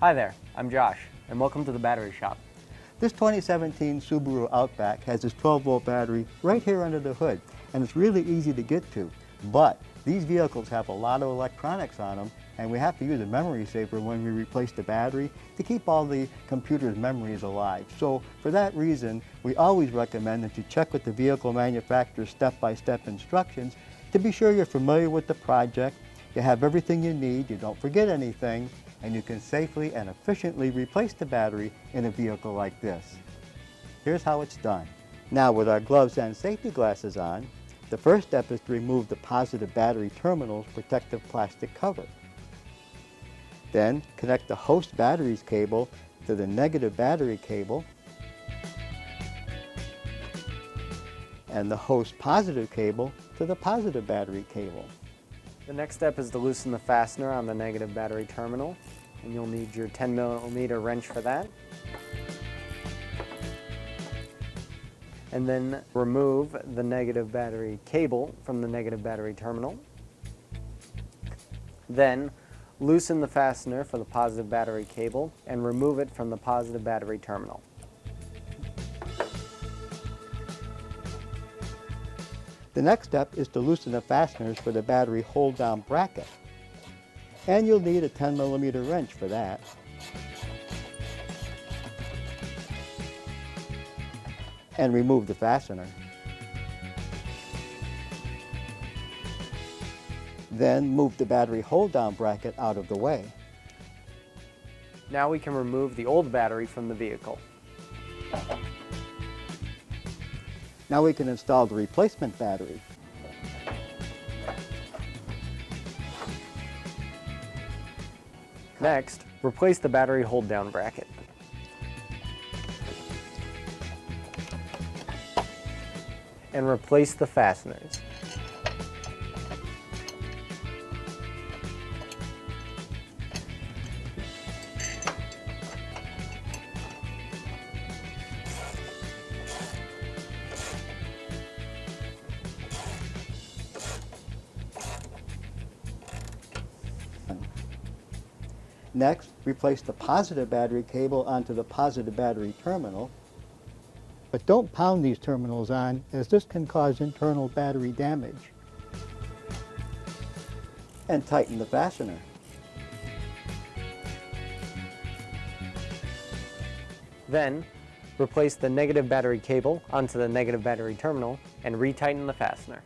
Hi there, I'm Josh, and welcome to the battery shop. This 2017 Subaru Outback has this 12-volt battery right here under the hood, and it's really easy to get to. But these vehicles have a lot of electronics on them, and we have to use a memory saver when we replace the battery to keep all the computer's memories alive. So for that reason, we always recommend that you check with the vehicle manufacturer's step-by-step instructions to be sure you're familiar with the project, you have everything you need, you don't forget anything, and you can safely and efficiently replace the battery in a vehicle like this. Here's how it's done. Now, with our gloves and safety glasses on, the first step is to remove the positive battery terminal's protective plastic cover. Then connect the host batteries cable to the negative battery cable and the host positive cable to the positive battery cable. The next step is to loosen the fastener on the negative battery terminal, and you'll need your 10mm wrench for that. And then remove the negative battery cable from the negative battery terminal. Then loosen the fastener for the positive battery cable and remove it from the positive battery terminal. The next step is to loosen the fasteners for the battery hold-down bracket. And you'll need a 10mm wrench for that. And remove the fastener. Then move the battery hold-down bracket out of the way. Now we can remove the old battery from the vehicle. Now we can install the replacement battery. Next, replace the battery hold-down bracket. And replace the fasteners. Next, replace the positive battery cable onto the positive battery terminal. But don't pound these terminals on, as this can cause internal battery damage. And tighten the fastener. Then, replace the negative battery cable onto the negative battery terminal and retighten the fastener.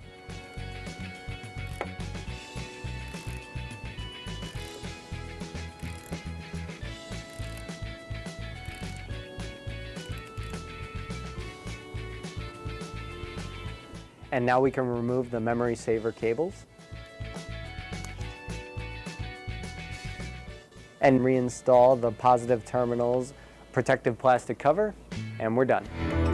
And now we can remove the memory saver cables and reinstall the positive terminal's protective plastic cover, and we're done.